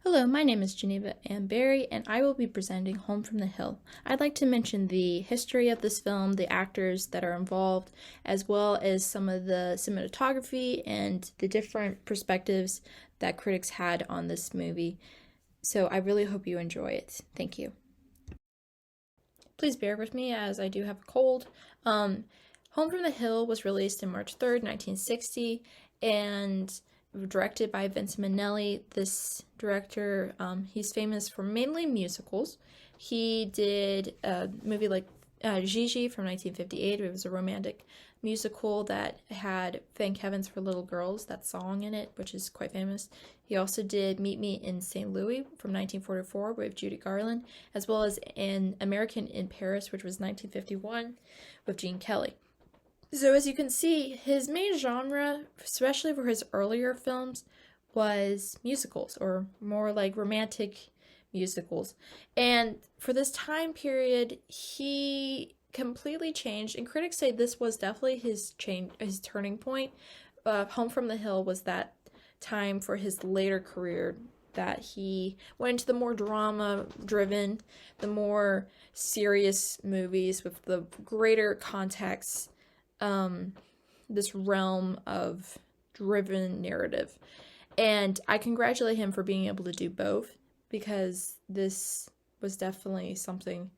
Hello, my name is Geneva Ann Barry, and I will be presenting Home from the Hill. I'd like to mention the history of this film, the actors that are involved, as well as some of the cinematography and the different perspectives that critics had on this movie. So I really hope you enjoy it. Thank you. Please bear with me as I do have a cold. Home from the Hill was released on March 3rd, 1960, and directed by Vince Minnelli. This director, he's famous for mainly musicals. He did a movie like Gigi from 1958. It was a romantic musical that had Thank Heavens for Little Girls, that song in it, which is quite famous. He also did Meet Me in St. Louis from 1944 with Judy Garland, as well as An American in Paris, which was 1951 with Gene Kelly. So as you can see, his main genre, especially for his earlier films, was musicals, or more like romantic musicals. And for this time period, he completely changed, and critics say this was definitely his turning point. Home from the Hill was that time for his later career that he went into the more drama driven, the more serious movies with the greater context, this realm of driven narrative. And I congratulate him for being able to do both, because this was definitely something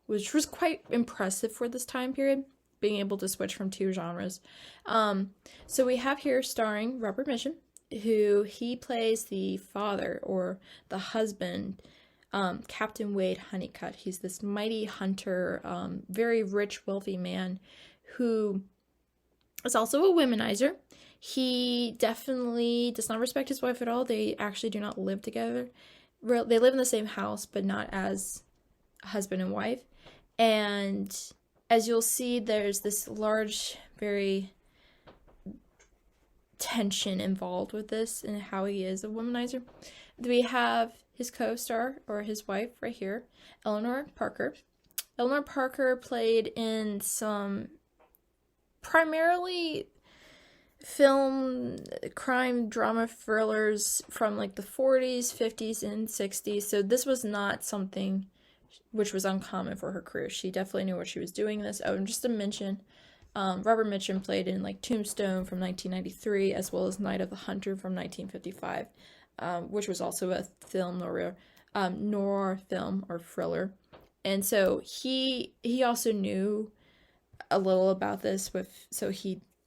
which was quite impressive for this time period, being able to switch from two genres. So we have here starring Robert Mitchum, who he plays the father or the husband, Captain Wade Honeycutt. He's this mighty hunter, very rich, wealthy man who is also a womanizer. He definitely does not respect his wife at all. They actually do not live together. They live in the same house, but not as husband and wife. And as you'll see, there's this large, very tension involved with this and how he is a womanizer. We have his co-star, or his wife right here, Eleanor Parker. Eleanor Parker played in some primarily film crime drama thrillers from like the 40s, 50s, and 60s. So this was not something which was uncommon for her career. She definitely knew what she was doing in this. Oh, and just to mention, Robert Mitchum played in like Tombstone from 1993, as well as Night of the Hunter from 1955, which was also a film noir film or thriller. And so he also knew a little about this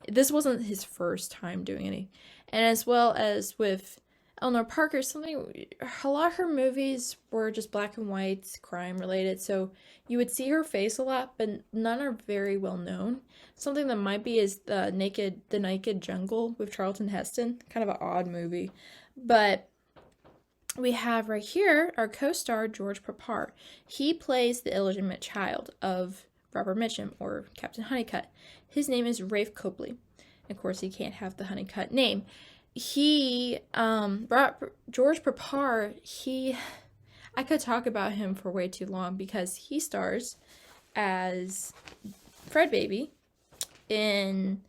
this wasn't his first time doing any. And as well as with Eleanor Parker, a lot of her movies were just black and white, crime related, so you would see her face a lot, but none are very well known. Something that might be is the Naked Jungle with Charlton Heston, kind of an odd movie. But we have right here our co-star George Papar. He plays the illegitimate child of Robert Mitchum, or Captain Honeycutt. His name is Rafe Copley. Of course, he can't have the Honeycutt name. George Papar, I could talk about him for way too long, because he stars as Fred Baby in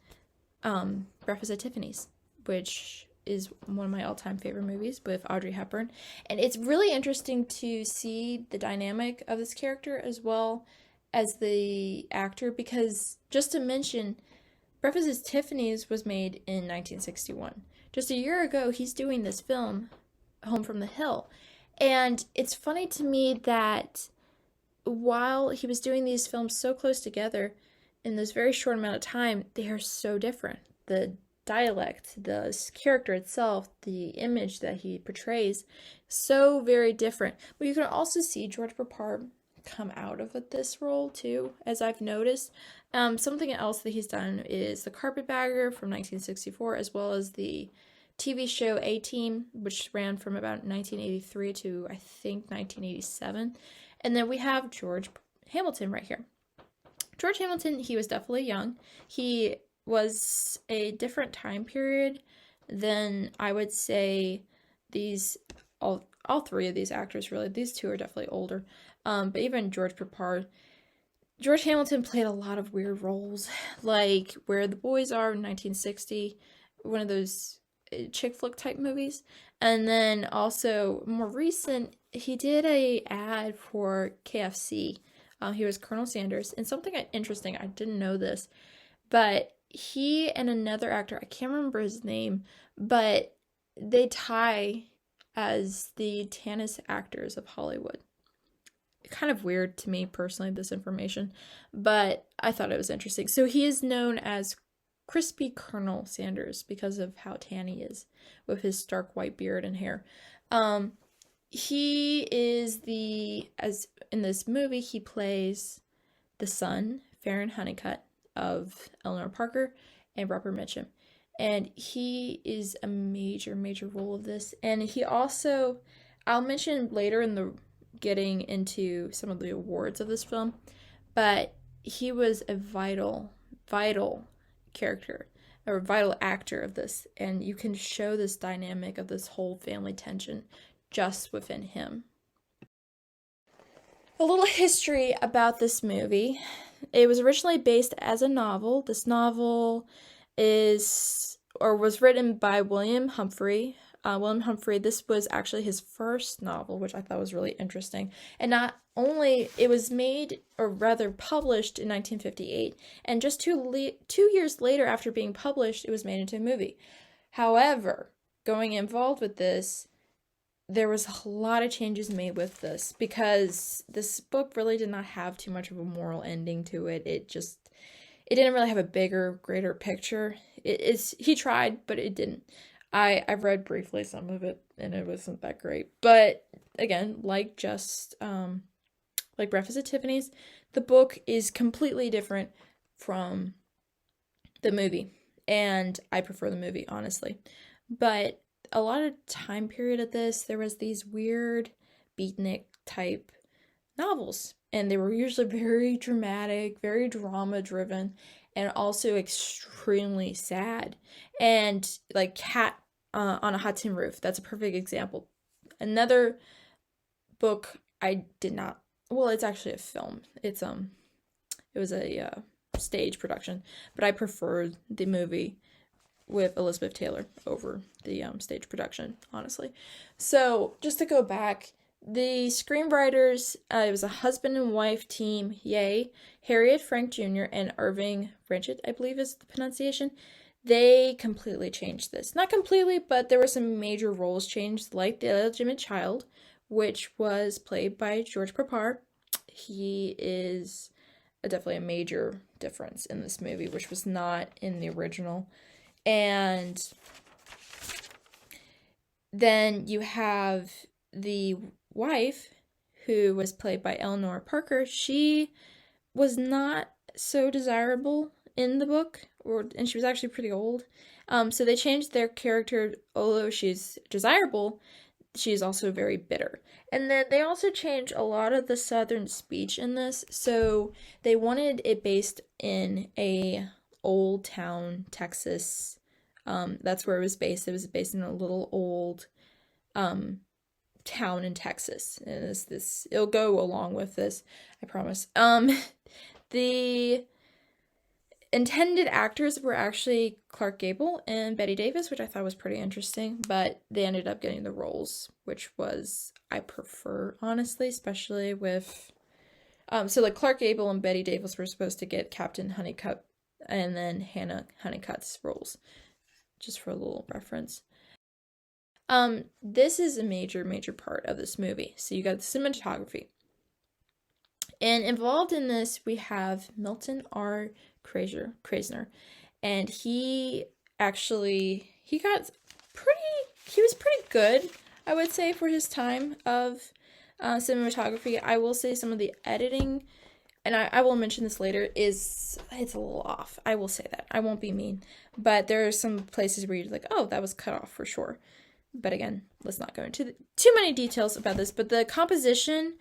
Breakfast at Tiffany's, which is one of my all-time favorite movies with Audrey Hepburn. And it's really interesting to see the dynamic of this character as well as the actor, because just to mention, Breakfast at Tiffany's was made in 1961. Just a year ago, he's doing this film, Home from the Hill. And it's funny to me that while he was doing these films so close together in this very short amount of time, they are so different. The dialect, the character itself, the image that he portrays, so very different. But you can also see George Papar come out of this role too, as I've noticed. Something else that he's done is The Carpetbagger from 1964, as well as the TV show A-Team, which ran from about 1983 to I think 1987. And then we have George Hamilton right here. George Hamilton, he was definitely young. He was a different time period than, I would say, all three of these actors, really. These two are definitely older. But even George Papar, George Hamilton played a lot of weird roles, like Where the Boys Are in 1960, one of those chick flick type movies. And then also more recent, he did a ad for KFC. He was Colonel Sanders, and something interesting, I didn't know this, but he and another actor, I can't remember his name, but they tie as the Tanis actors of Hollywood. Kind of weird to me personally, this information, but I thought it was interesting. So he is known as Crispy Colonel Sanders because of how tan he is with his stark white beard and hair. He is as in this movie, he plays the son, Farron Honeycutt, of Eleanor Parker and Robert Mitchum. And he is a major, major role of this. And he also, I'll mention later in the getting into some of the awards of this film, but he was a vital, vital character or vital actor of this, and you can show this dynamic of this whole family tension just within him. A little history about this movie. It was originally based as a novel. This novel was written by William Humphrey. William Humphrey, this was actually his first novel, which I thought was really interesting. And not only, it was made, or rather published in 1958, and just 2 years later after being published, it was made into a movie. However, going involved with this, there was a lot of changes made with this because this book really did not have too much of a moral ending to it. It didn't really have a bigger, greater picture. He tried, but it didn't. I've read briefly some of it, and it wasn't that great. But again, like Breakfast at Tiffany's, the book is completely different from the movie, and I prefer the movie, honestly. But a lot of time period of this, there was these weird beatnik type novels, and they were usually very dramatic, very drama driven, and also extremely sad. And like Cat on a Hot Tin Roof, that's a perfect example. Another book I did not, well, it's actually a film. It was a stage production, but I preferred the movie with Elizabeth Taylor over the stage production, honestly. So just to go back, the screenwriters, it was a husband and wife team, yay, Harriet Frank Jr. and Irving Ranchit, I believe is the pronunciation. They completely changed this. Not completely, but there were some major roles changed, like the illegitimate child, which was played by George Papar. He is definitely a major difference in this movie, which was not in the original. And then you have the wife, who was played by Eleanor Parker. She was not so desirable in the book, and she was actually pretty old. So they changed their character. Although she's desirable, she's also very bitter. And then they also changed a lot of the southern speech in this. So they wanted it based in a old town, Texas. That's where it was based. It was based in a little old town in Texas. And it'll go along with this, I promise. The intended actors were actually Clark Gable and Bette Davis, which I thought was pretty interesting, but they ended up getting the roles, which I prefer, honestly, especially with, so like Clark Gable and Bette Davis were supposed to get Captain Honeycutt and then Hannah Honeycutt's roles, just for a little reference. This is a major, major part of this movie. So you got the cinematography. And involved in this, we have Milton R. Krasner. And he was pretty good, I would say, for his time of cinematography. I will say some of the editing, and I will mention this later, it's a little off. I will say that. I won't be mean. But there are some places where you're like, oh, that was cut off for sure. But again, let's not go into too many details about this. But the composition,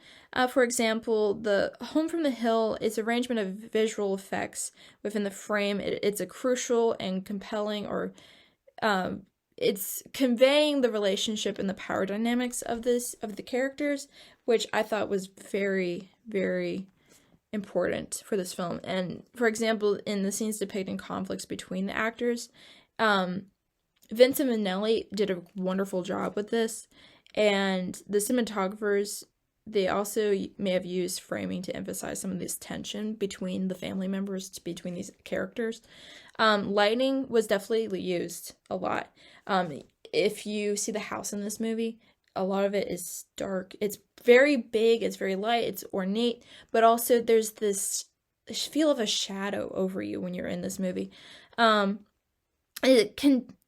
for example, the Home from the Hill is arrangement of visual effects within the frame. It's a crucial and compelling, or it's conveying the relationship and the power dynamics of the characters, which I thought was very, very important for this film. And for example, in the scenes depicting conflicts between the actors, Vincent Minnelli did a wonderful job with this, and the cinematographers, they also may have used framing to emphasize some of this tension between the family members, between these characters. Lighting was definitely used a lot. If you see the house in this movie, a lot of it is dark. It's very big, it's very light, it's ornate, but also there's this feel of a shadow over you when you're in this movie.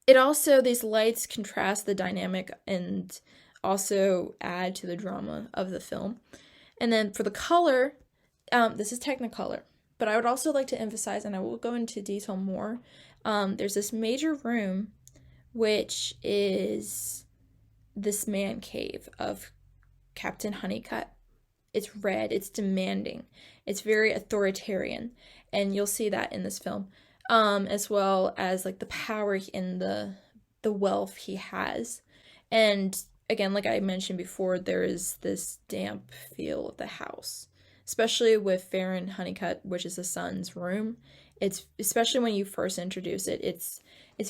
It also, these lights contrast the dynamic and also add to the drama of the film. And then for the color, this is Technicolor, but I would also like to emphasize, and I will go into detail more, there's this major room, which is this man cave of Captain Honeycutt. It's red, it's demanding, it's very authoritarian, and you'll see that in this film, as well as like the power and the wealth he has. And again, like I mentioned before, there is this damp feel of the house, especially with Farron Honeycutt, which is the son's room. It's, especially when you first introduce it, it's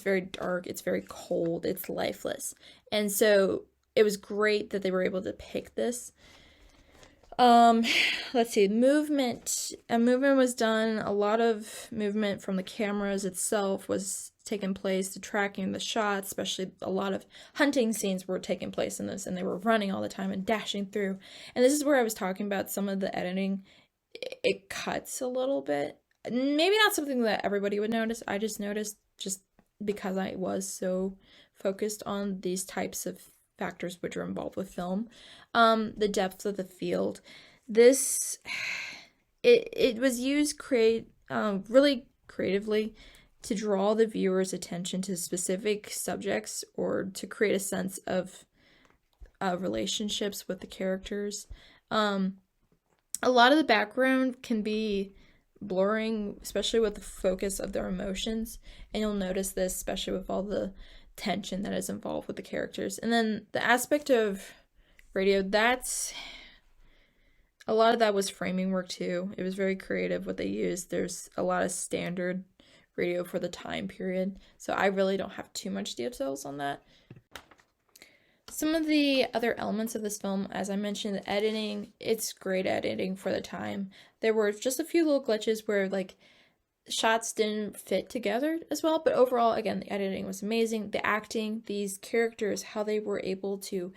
very dark, it's very cold, it's lifeless. And so it was great that they were able to pick this. Let's see, movement. A movement was done. A lot of movement from the cameras itself was taking place, the tracking the shots, especially a lot of hunting scenes were taking place in this, and they were running all the time and dashing through. And this is where I was talking about some of the editing. It cuts a little bit. Maybe not something that everybody would notice. I just noticed, just because I was so focused on these types of factors which are involved with film. The depth of the field. This, it was used really creatively to draw the viewer's attention to specific subjects or to create a sense of relationships with the characters. A lot of the background can be blurring, especially with the focus of their emotions, and you'll notice this especially with all the tension that is involved with the characters. And then the aspect of radio, that's a lot of that was framing work too. It was very creative what they used. There's a lot of standard radio for the time period, so I really don't have too much details on that. Some of the other elements of this film, as I mentioned, the editing, it's great editing for the time. There were just a few little glitches where like shots didn't fit together as well, but overall, again, the editing was amazing. The acting, these characters, how they were able to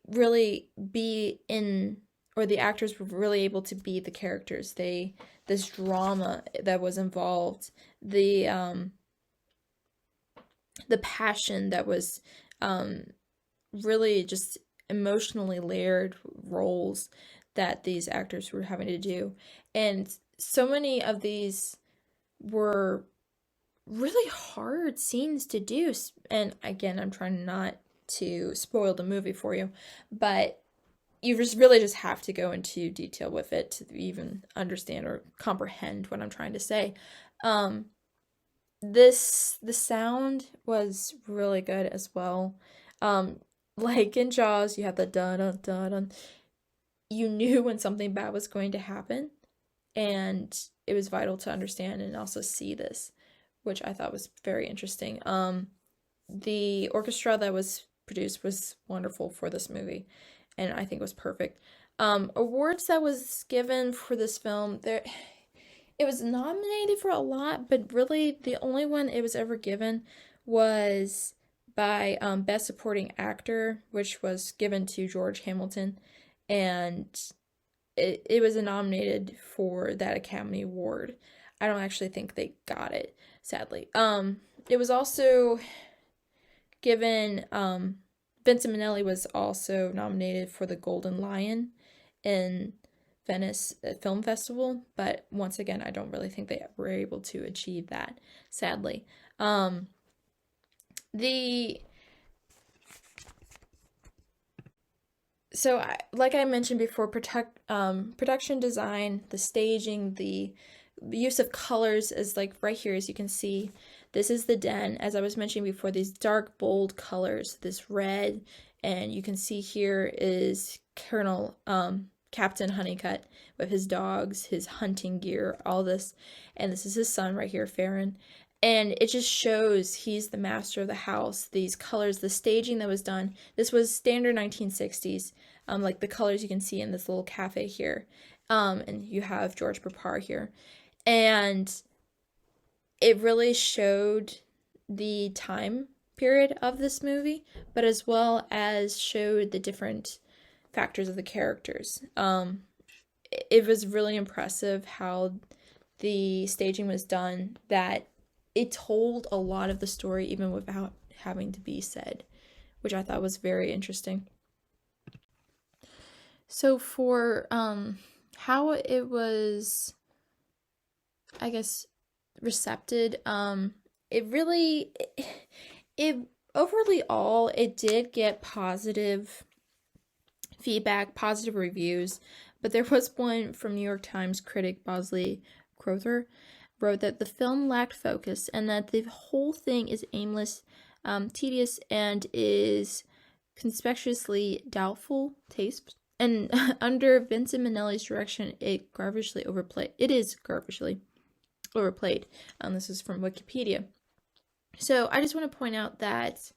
really be in, or the actors were really able to be the characters. This drama that was involved, the passion that was really just emotionally layered roles that these actors were having to do. And so many of these were really hard scenes to do. And again, I'm trying not to spoil the movie for you, but you just have to go into detail with it to even understand or comprehend what I'm trying to say. The sound was really good as well. Like in Jaws, you have the dun dun dun dun. You knew when something bad was going to happen, and it was vital to understand and also see this, which I thought was very interesting. The orchestra that was produced was wonderful for this movie, and I think was perfect. Awards that was given for this film, it was nominated for a lot, but really the only one it was ever given was by Best Supporting Actor, which was given to George Hamilton, and it was nominated for that Academy Award. I don't actually think they got it, sadly. It was also given, Vincent Minnelli was also nominated for the Golden Lion in Venice Film Festival, but once again, I don't really think they were able to achieve that, sadly. Like I mentioned before, production design, the staging, the use of colors is like right here, as you can see. This is the den, as I was mentioning before, these dark, bold colors, this red, and you can see here is Captain Honeycutt with his dogs, his hunting gear, all this, and this is his son right here, Farron. And it just shows he's the master of the house. These colors, the staging that was done, this was standard 1960s, like the colors you can see in this little cafe here. And you have George Papar here. And it really showed the time period of this movie, but as well as showed the different factors of the characters. It was really impressive how the staging was done, that it told a lot of the story even without having to be said, which I thought was very interesting. So for how it was, I guess, recepted, it really, it overly all, it did get positive feedback, positive reviews, but there was one from New York Times critic Bosley Crowther wrote that the film lacked focus and that the whole thing is aimless, tedious, and is conspicuously doubtful taste. And under Vincent Minnelli's direction, it is garbagely overplayed. This is from Wikipedia. So I just want to point out that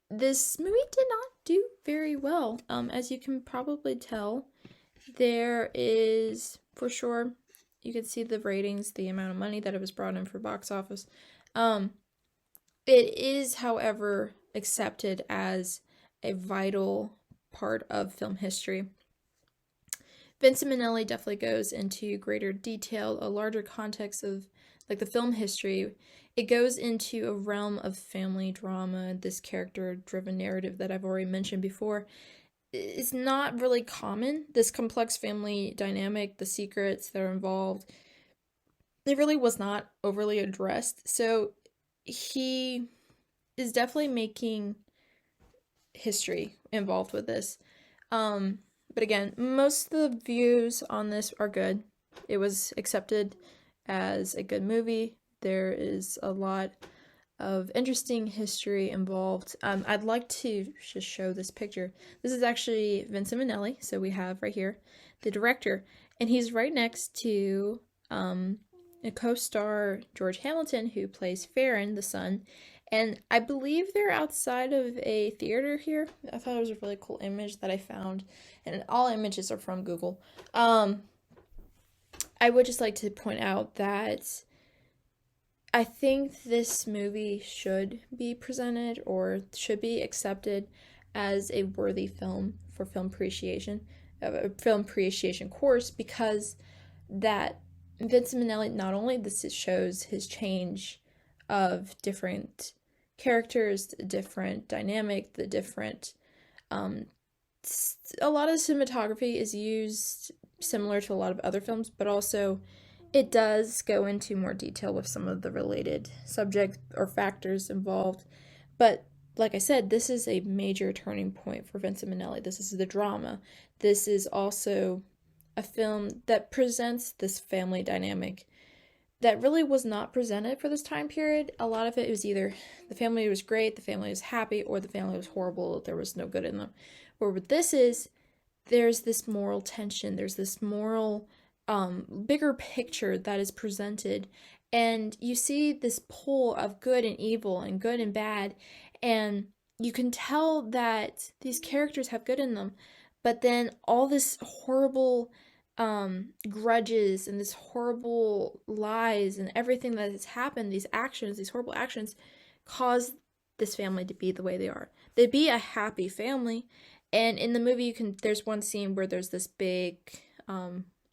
this movie did not do very well. As you can probably tell, there is, for sure, you can see the ratings, the amount of money that it was brought in for box office. It is, however, accepted as a vital part of film history. Vincent Minnelli definitely goes into greater detail, a larger context of like the film history. It goes into a realm of family drama, this character-driven narrative that I've already mentioned before. It's not really common, this complex family dynamic, the secrets that are involved. It really was not overly addressed. So he is definitely making history involved with this. But again, most of the views on this are good. It was accepted as a good movie. There is a lot of interesting history involved. I'd like to just show this picture. This is actually Vincent Minnelli. So we have right here the director, and he's right next to a co-star, George Hamilton, who plays Farron, the son. And I believe they're outside of a theater here. I thought it was a really cool image that I found. And all images are from Google. I would just like to point out that I think this movie should be presented or should be accepted as a worthy film for film appreciation, a film appreciation course, because that Vincent Minnelli, not only this shows his change of different characters, the different dynamic, the different a lot of cinematography is used similar to a lot of other films, but also it does go into more detail with some of the related subjects or factors involved. But like I said, this is a major turning point for Vincent Minnelli. This is the drama. This is also a film that presents this family dynamic that really was not presented for this time period. A lot of it was either the family was great, the family was happy, or the family was horrible, there was no good in them. Where with this is, there's this moral tension, there's this moral, bigger picture that is presented, and you see this pull of good and evil and good and bad, and you can tell that these characters have good in them, but then all this horrible grudges and this horrible lies and everything that has happened, these actions, these horrible actions, cause this family to be the way they are. They'd be a happy family, and in the movie there's one scene where there's this big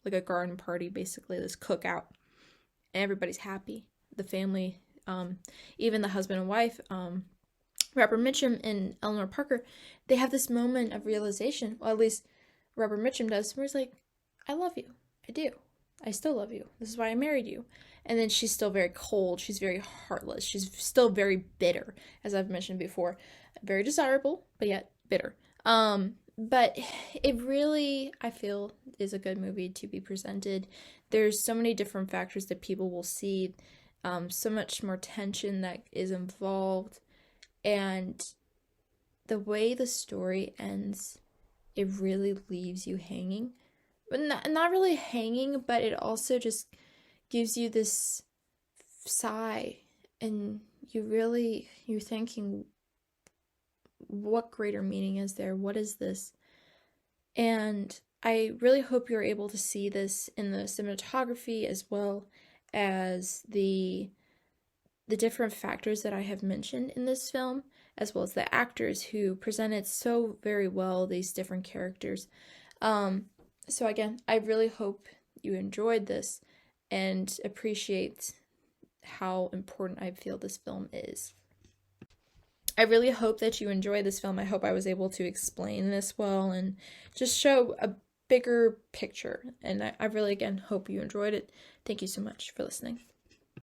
like a garden party, basically this cookout, and everybody's happy. The family, even the husband and wife, Robert Mitchum and Eleanor Parker, they have this moment of realization, well, at least Robert Mitchum does, where he's like, I love you. I do. I still love you. This is why I married you. And then she's still very cold. She's very heartless. She's still very bitter, as I've mentioned before. Very desirable, but yet bitter. But it really, I feel, is a good movie to be presented. There's so many different factors that people will see, so much more tension that is involved, and the way the story ends, it really leaves you hanging. But not really hanging, but it also just gives you this sigh and you're thinking, what greater meaning is there? What is this? And I really hope you're able to see this in the cinematography as well as the different factors that I have mentioned in this film, as well as the actors who presented so very well these different characters. So again, I really hope you enjoyed this and appreciate how important I feel this film is. I really hope that you enjoy this film. I hope I was able to explain this well and just show a bigger picture. And I really, again, hope you enjoyed it. Thank you so much for listening.